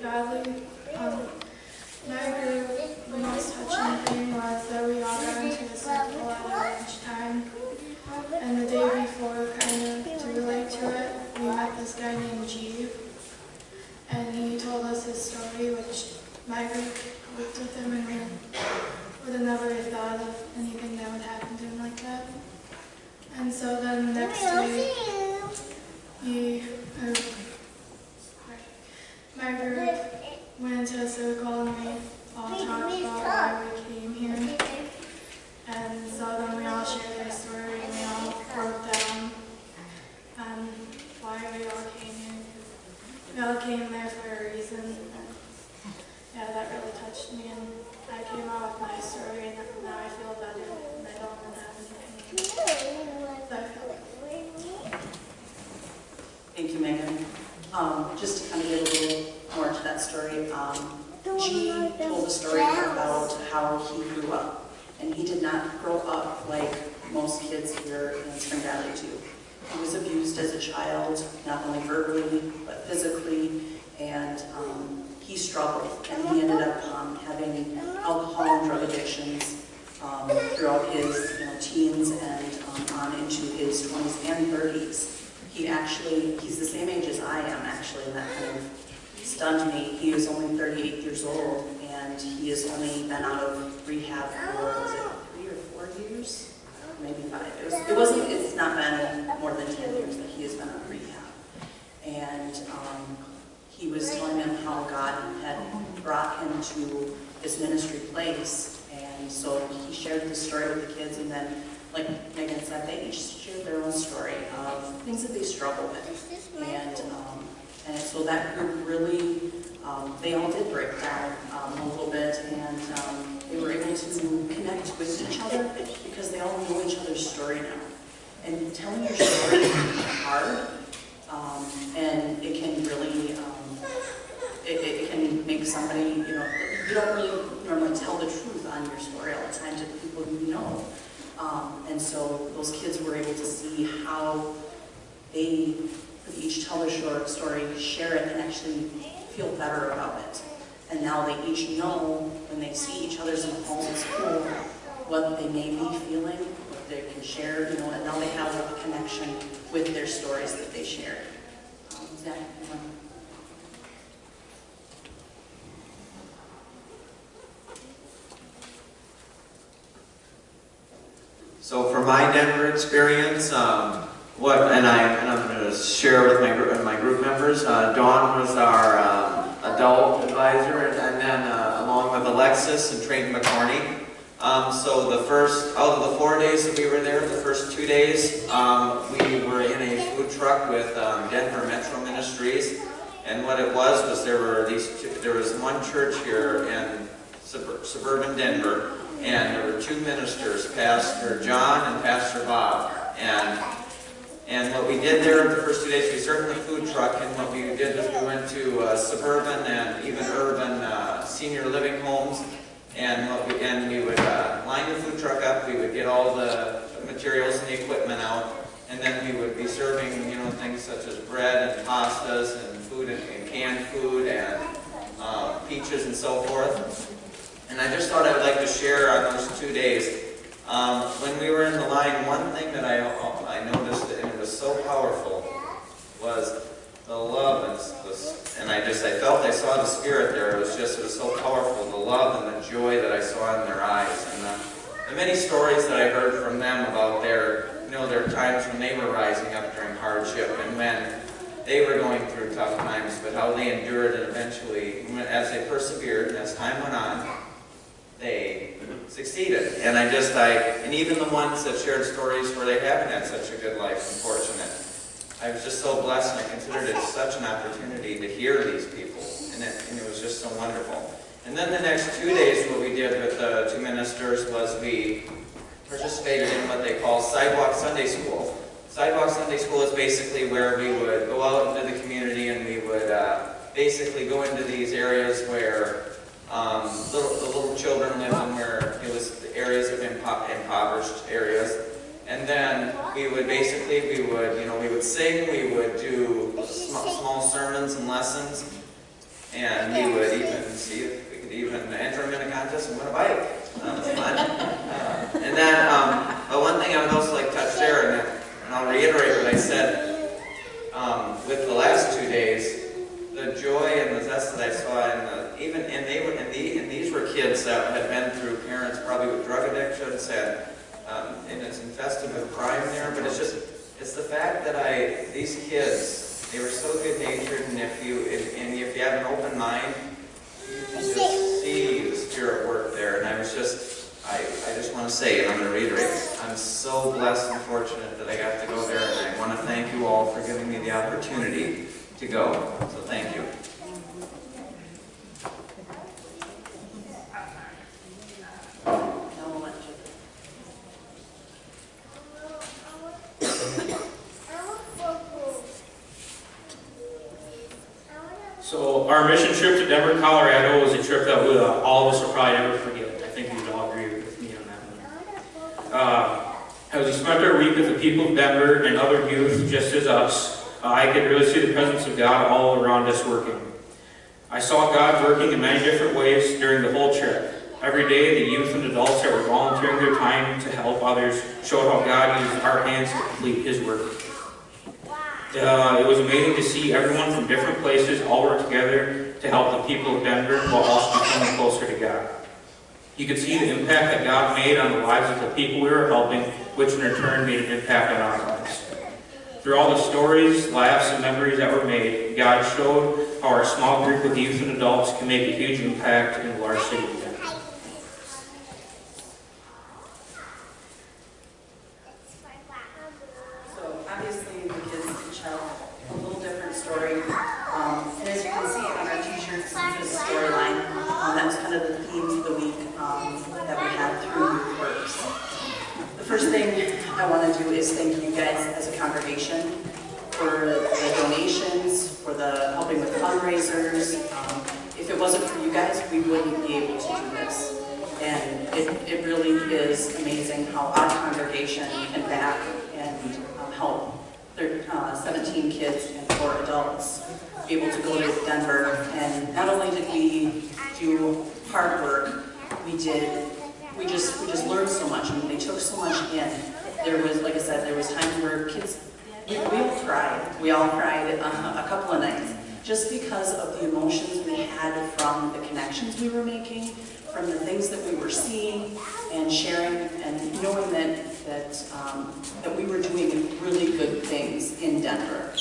badly. My group, the most touching thing was that we all got into a circle at lunchtime. And the day before, kind of to relate to it, we met this guy named G. And he told us his story, which my group looked with him and would have never thought of anything that would happen to him like that. And so then the next week, my group went into a circle and we all talked about why we came here. And so then we all shared our story and we all broke down on why we all came here. We all came there for a reason. Yeah, that really touched me, and I came out with my story, and now I feel better, and I don't have anything that I feel like. Thank you, Megan. Just to kind of give a little more to that story, G told a story about how he grew up, and he did not grow up like most kids here in Spring Valley do. He was abused as a child, not only verbally, but physically, and he struggled, and he ended up having alcohol and drug addictions throughout his teens and on into his 20s and 30s. He's the same age as I am, actually, and that kind of stunned me. He is only 38 years old, and he has only been out of rehab for, was it 3 or 4 years? Maybe 5. It's not been more than 10 years that he has been out of rehab. And he was telling him how God had brought him to this ministry place. And so he shared this story with the kids, and then, like Megan said, they each shared their own story of things that they struggle with. And so that group really, they all did break down a little bit, and they were able to connect with each other because they all know each other's story now. And telling your story can be hard, and it can really, it can make somebody, you don't really normally tell the truth on your story all the time to the people who you know. And so those kids were able to see how they could each tell their short story, share it, and actually feel better about it. And now they each know when they see each other's in home and school what they may be feeling, what they can share, and now they have a connection with their stories that they shared. Zach, you want to? So for my Denver experience, I'm going to share with my group members. Dawn was our adult advisor, and then along with Alexis and Trayton McCorney. So out of the 4 days that we were there, the first 2 days, we were in a food truck with Denver Metro Ministries, and what it was there was one church here in suburban Denver, and there were 2 ministers, Pastor John and Pastor Bob, and what we did there the first 2 days, we served in the food truck, and what we did was we went to suburban and even urban senior living homes, and we would line the food truck up, we would get all the materials and the equipment out, and then we would be serving, things such as bread and pastas and food and canned food and peaches and so forth. And I just thought I would like to share on those 2 days. When we were in the line, one thing that I noticed, and it was so powerful, was the love and I felt I saw the Spirit there. It was so powerful, the love and the joy that I saw in their eyes, and the many stories that I heard from them about their times when they were rising up during hardship and when they were going through tough times, but how they endured, and eventually, as they persevered and as time went on, they succeeded. And even the ones that shared stories where they haven't had such a good life, unfortunate. I was just so blessed, and I considered it such an opportunity to hear these people, and it was just so wonderful. And then the next 2 days, what we did with the 2 ministers was we participated in what they call Sidewalk Sunday School. Sidewalk Sunday School is basically where we would go out into the community, and we would basically go into these areas where the little children live in, where it was the areas of impoverished areas. And then we would sing, we would do small sermons and lessons, and we would even see if we could even enter him in a contest and win a bike. That was fun. And then, but one thing I would also like to touch there, and I'll reiterate what I said, with the last 2 days, the joy and the zest that I saw, and these were kids that had been through parents probably with drug addictions, and it's infested with crime there, but it's the fact that these kids, they were so good-natured, and if you have an open mind, you can just see the Spirit work there. And I just want to say, and I'm going to reiterate, I'm so blessed and fortunate that I got to go there, and I want to thank you all for giving me the opportunity to go. So thank you. So our mission trip to Denver, Colorado was a trip that all of us will probably never forget. I think you'd all agree with me on that one. As we spent our week with the people of Denver and other youth just as us, I could really see the presence of God all around us working. I saw God working in many different ways during the whole trip. Every day, the youth and adults that were volunteering their time to help others showed how God used our hands to complete His work. It was amazing to see everyone from different places all work together to help the people of Denver while also becoming closer to God. You could see the impact that God made on the lives of the people we were helping, which in return made an impact on our lives. Through all the stories, laughs, and memories that were made, God showed how our small group of youth and adults can make a huge impact in our city. So obviously the kids each have a little different story. And as you can see on our t-shirts, this is a storyline. That was kind of the themes of the week that we had through Youth Works. The first thing I want to do is thank you guys as a congregation for the donations, for the helping with fundraisers. If it wasn't for you guys, we wouldn't be able to do this. And it really is amazing how our congregation can back and help their 17 kids and 4 adults be able to go to Denver. And not only did we do hard work, we just learned so much, and they took so much in. There was, like I said, there was times where kids, we all cried. We all cried a couple of nights, just because of the emotions we had from the connections we were making, from the things that we were seeing and sharing, and knowing that we were doing really good things in Denver.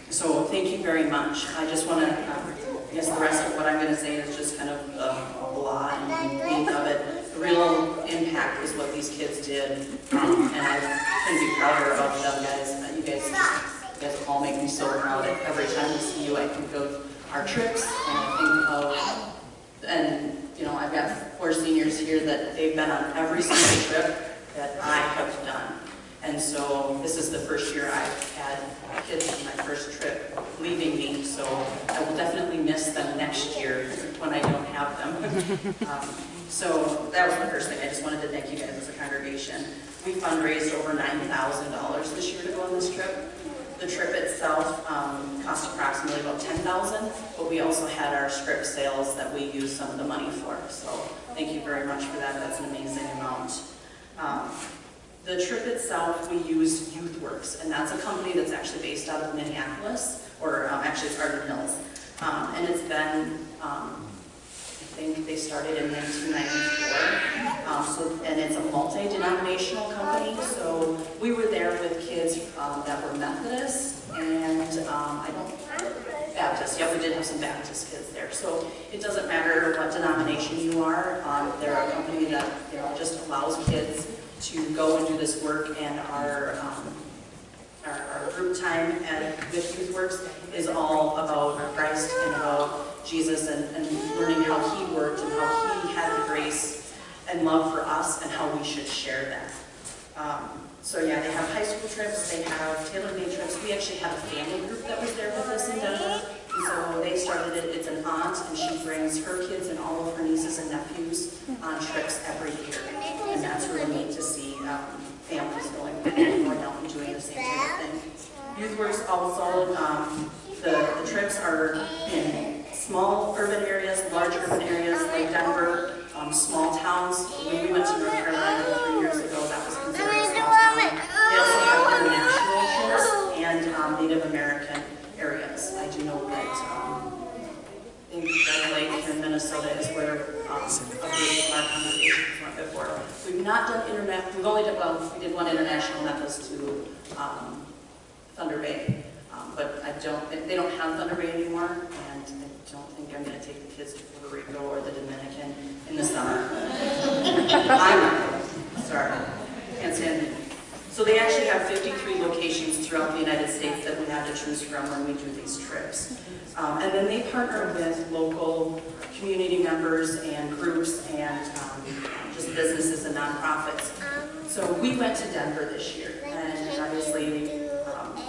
So thank you very much. I just want to, I guess the rest of what I'm going to say is just kind of a blah and think of it. The real impact is what these kids did, and I couldn't be prouder of them, guys. You guys all make me so proud. Every time I see you, I think of our trips, and I think of, and you know, I've got 4 seniors here that they've been on every single trip that I have done. And so this is the first year I've had kids on my first trip leaving me, so I will definitely miss them next year when I don't have them. So that was the first thing. I just wanted to thank you guys as a congregation. We fundraised over $9,000 this year to go on this trip. The trip itself cost approximately about $10,000, but we also had our strip sales that we used some of the money for. So thank you very much for that. That's an amazing amount. The trip itself, we used Youth Works, and that's a company that's actually based out of Minneapolis, or actually it's Arden Hills. And it's been, I think they started in 1994, and it's a multi-denominational company. So we were there with kids that were Methodist and Baptist. Yeah, we did have some Baptist kids there. So it doesn't matter what denomination you are. They're a company that just allows kids to go and do this work, and our group time with Youth Works is all about Christ and about Jesus and learning how He worked and how He had the grace and love for us and how we should share that. So yeah, they have high school trips, they have tailor-made trips. We actually have a family group that was there with us in Denver. And so they started it. It's an aunt, and she brings her kids and all of her nieces and nephews on trips every year. And that's really neat to see families going out and doing the same type of thing. Youth Works also, the trips are in small urban areas, large urban areas like Denver, small towns. When we went to North Carolina 3 years ago, that was considered a small town. They also have international trips and Native American areas. I do know that in Red Lake here in Minnesota is where a group of our congregations went before. We've not done international, we've only done, well, we did one international, that was to Thunder Bay. But they don't have Thunder Bay anymore, and I don't think I'm going to take the kids to Puerto Rico or the Dominican in the summer. I'm not going. Sorry. Can't stand it. So they actually have 53 locations throughout the United States that we have to choose from when we do these trips. And then they partner with local community members and groups and just businesses and nonprofits. So we went to Denver this year, and obviously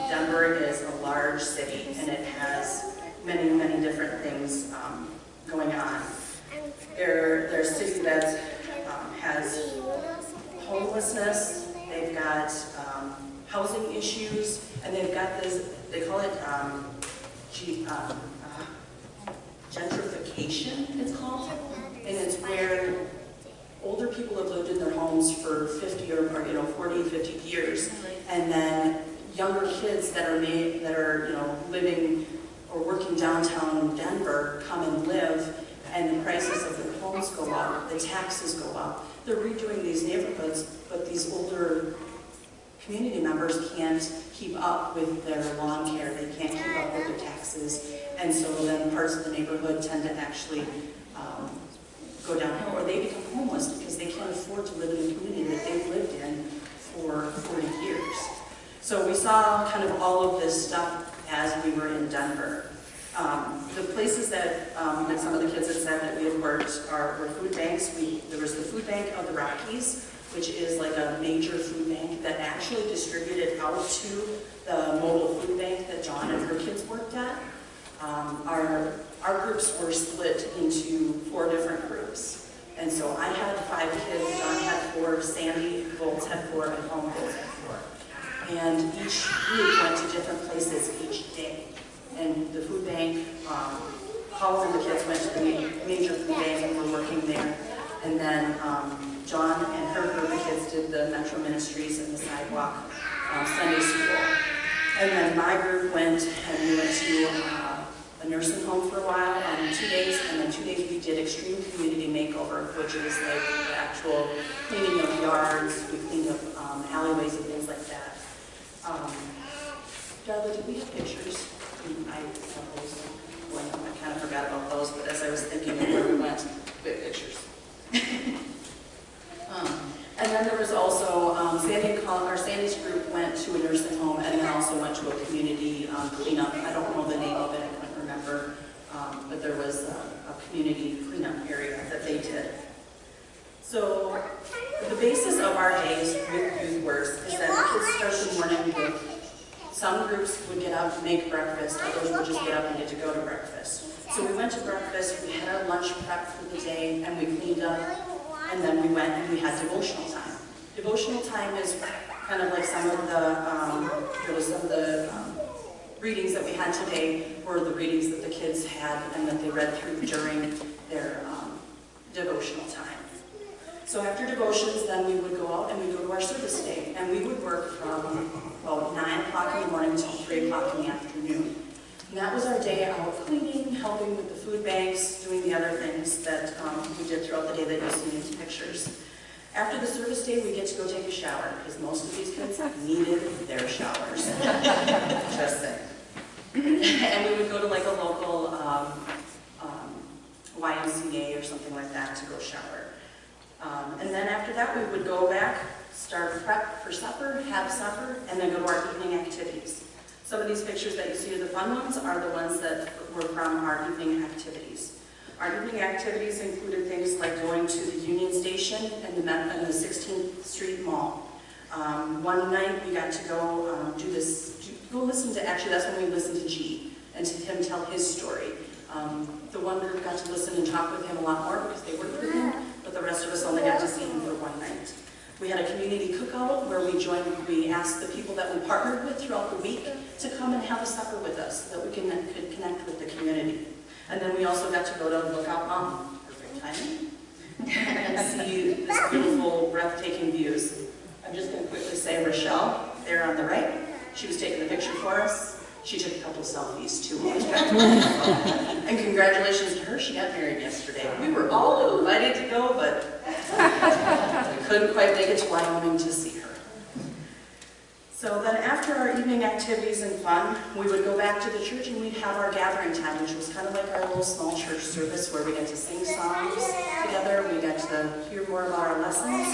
Denver is a large city, and it has many, many different things going on. They're a city that has homelessness, they've got housing issues, and they've got this, they call it gentrification, it's called. And it's where older people have lived in their homes for 50 or 40, 50 years, and then younger kids that are living or working downtown Denver come and live, and the prices of their homes go up, the taxes go up. They're redoing these neighborhoods, but these older community members can't keep up with their lawn care, they can't keep up with their taxes, and so then parts of the neighborhood tend to actually go downhill, or they become homeless because they can't afford to live in a community that they've lived in for 40 years. So we saw kind of all of this stuff as we were in Denver. The places that some of the kids had said that we had worked were food banks. There was the Food Bank of the Rockies, which is like a major food bank that actually distributed out to the mobile food bank that Dawn and her kids worked at. Our groups were split into 4 different groups. And so I had 5 kids, Dawn had 4, Sandy Volz had 4, and Home Volz had 4. And each group went to different places each day. And the food bank, Paula and the kids went to the major food bank and were working there. And then John and her group of kids did the Metro Ministries and the Sidewalk Sunday School. And then my group went and we went to a nursing home for a while, 2 days, and then 2 days we did extreme community makeover, which is like the actual cleaning of yards, we cleaned up alleyways and things like that. Darla, did we have pictures? I have those. Well, I kind of forgot about those, but as I was thinking of where we went, we had pictures. And then there was also Sandy's group went to a nursing home and then also went to a community cleanup. I don't know the name of it, I couldn't remember, but there was a community cleanup area that they did. So the basis of our days with Youth Works is that the kids start the morning with, some groups would get up and make breakfast, others would just get up and get to go to breakfast. So we went to breakfast, we had our lunch prep for the day, and we cleaned up, and then we went and we had devotional time. Devotional time is kind of like some of the readings that we had today were the readings that the kids had and that they read through during their devotional time. So after devotions, then we would go out and we'd go to our service day, and we would work from about 9 o'clock in the morning until 3 o'clock in the afternoon. And that was our day out cleaning, helping with the food banks, doing the other things that we did throughout the day that you see in these pictures. After the service day, we get to go take a shower, because most of these kids needed their showers. Just saying. And we would go to like a local YMCA or something like that to go shower. And then after that, we would go back, start prep for supper, have supper, and then go to our evening activities. Some of these pictures that you see are the fun ones are the ones that were from our evening activities. Our evening activities included things like going to the Union Station and the 16th Street Mall. One night we got to go listen to, actually that's when we listened to G and to him tell his story. The one group got to listen and talk with him a lot more because they worked with him, but the rest of us only got to see him for one night. We had a community cookout where we asked the people that we partnered with throughout the week to come and have a supper with us so that we could connect with the community. And then we also got to go to Lookout Mountain, perfect timing, and see this beautiful, breathtaking views. I'm just going to quickly say Rochelle, there on the right, she was taking a picture for us. She took a couple of selfies too. And congratulations to her, she got married yesterday. We were all invited to go, but we couldn't quite make it to Wyoming to see her. So then after our evening activities and fun, we would go back to the church and we'd have our gathering time, which was kind of like our little small church service where we got to sing songs together, we got to hear more about our lessons.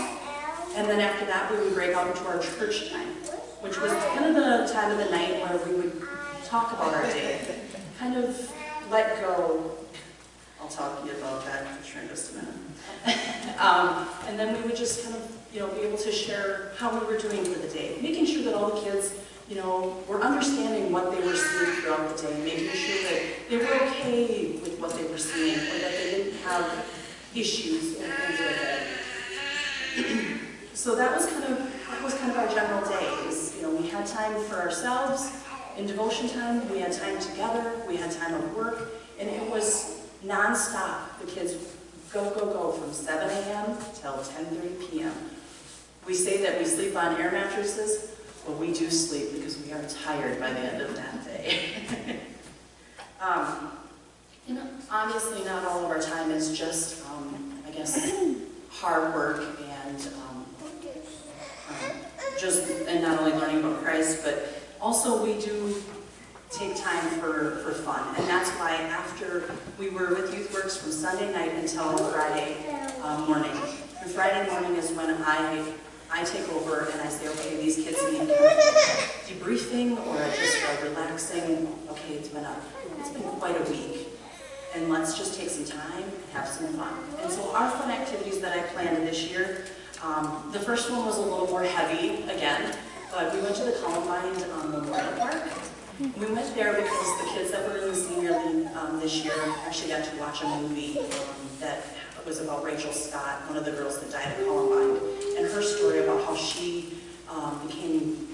And then after that, we would break out into our church time, which was kind of the time of the night where we would talk about our day, kind of let go. I'll talk to you about that for sure in just a minute. And then we would just kind of, be able to share how we were doing for the day, making sure that all the kids, were understanding what they were seeing throughout the day, making sure that they were okay with what they were seeing, or that they didn't have issues and things like that. So that was kind of our general day. We had time for ourselves in devotion time, we had time together, we had time of work, and it was non-stop. The kids go from 7 a.m. till 10:30 p.m. We say that we sleep on air mattresses, but we do sleep because we are tired by the end of that day. Obviously not all of our time is just, hard work and not only learning about Christ, but also we do take time for fun. And that's why after we were with YouthWorks from Sunday night until Friday morning. And Friday morning is when I take over and I say, okay, these kids need debriefing or just relaxing. Okay, it's been quite a week. And let's just take some time and have some fun. And so our fun activities that I planned this year, the first one was a little more heavy again, but we went to the Columbine Memorial Park. We went there because the kids that were in the senior league this year actually got to watch a movie that was about Rachel Scott, one of the girls that died at Columbine, and her story about how she became,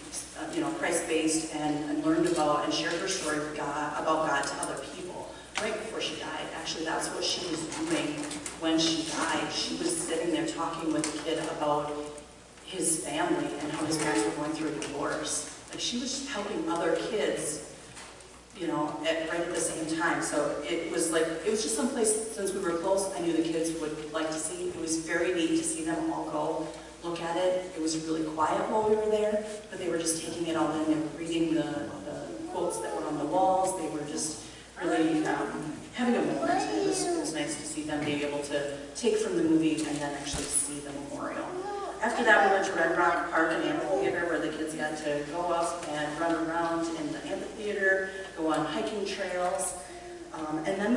Christ-based and learned about and shared her story with God, about God to other people right before she died. Actually, that's what she was doing when she died. She was sitting there talking with a kid about his family and how his parents were going through a divorce. Like, she was helping other kids, right at the same time. So it was just someplace, since we were close, I knew the kids would like to see. It was very neat to see them all go look at it. It was really quiet while we were there, but they were just taking it all in. They were reading the quotes that were on the walls. They were just really having a moment. It was nice to see them being able to take from the movie and then actually see the memorial. After that, we went to Red Rock Park and Amphitheater, where the kids got to go up and run around in the amphitheater, go on hiking trails. And then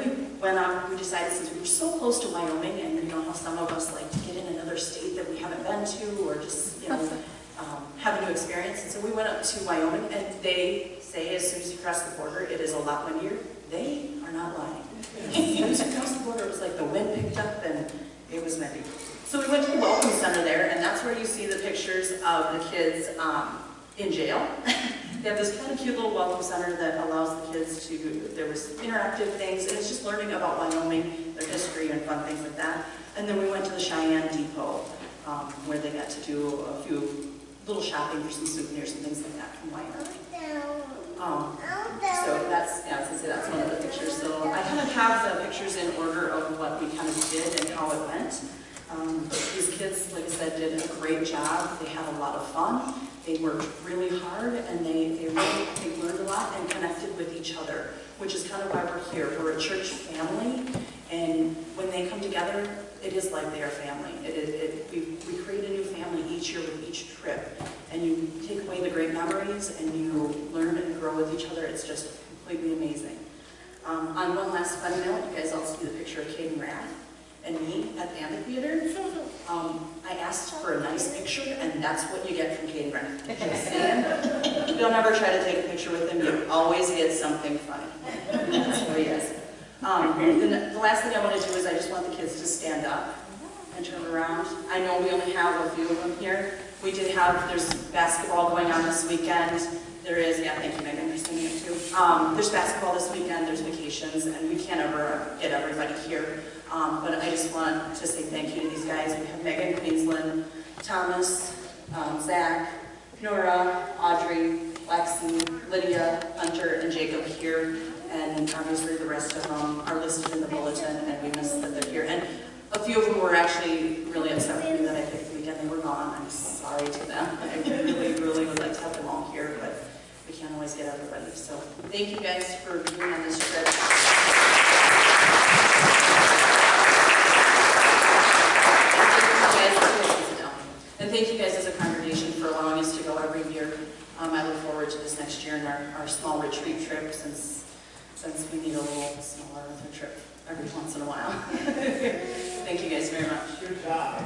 we decided, since we were so close to Wyoming, and you know how some of us like to get in another state that we haven't been to, or just, have a new experience. And so we went up to Wyoming, and they say as soon as you cross the border, it is a lot windier. They are not lying. As soon as you cross the border, it was like the wind picked up and it was windy. So we went to the Welcome Center there, and that's where you see the pictures of the kids in jail. They have this kind of cute little Welcome Center that allows the kids to, there was interactive things, and it's just learning about Wyoming, their history and fun things like that. And then we went to the Cheyenne Depot, where they got to do a few little shopping for some souvenirs and things like that from Wyoming. So that's one of the pictures. So I kind of have the pictures in order of what we kind of did and how it went. These kids, like I said, did a great job. They had a lot of fun. They worked really hard, and they learned a lot and connected with each other, which is kind of why we're here. We're a church family, and when they come together, it is like they are family. We create a new family each year with each trip, and you take away the great memories, and you learn and grow with each other. It's just completely amazing. On one last fun note, you guys all see the picture of Caden Rath and me at the amphitheater. I asked for a nice picture, and that's what you get from Caden Rath. Just see him. Don't ever try to take a picture with him. You always get something funny. That's who he is. The last thing I want to do is I just want the kids to stand up and turn around. I know we only have a few of them here. There's basketball going on this weekend. There is, yeah, thank you Megan for sending it too. There's basketball this weekend, there's vacations, and we can't ever get everybody here. But I just want to say thank you to these guys. We have Megan Queensland, Thomas, Zach, Nora, Audrey, Lexi, Lydia, Hunter, and Jacob here. And obviously the rest of them are listed in the bulletin, and we miss that they're here. And a few of them were actually really upset with me that I picked the weekend they were gone. I'm sorry to them. I really, really would like to have them all here, but we can't always get everybody. So thank you guys for being on this trip. And thank you guys as a congregation for allowing us to go every year. I look forward to this next year and our small retreat trip since we need a little smaller trip every once in a while. Thank you guys very much. Good job.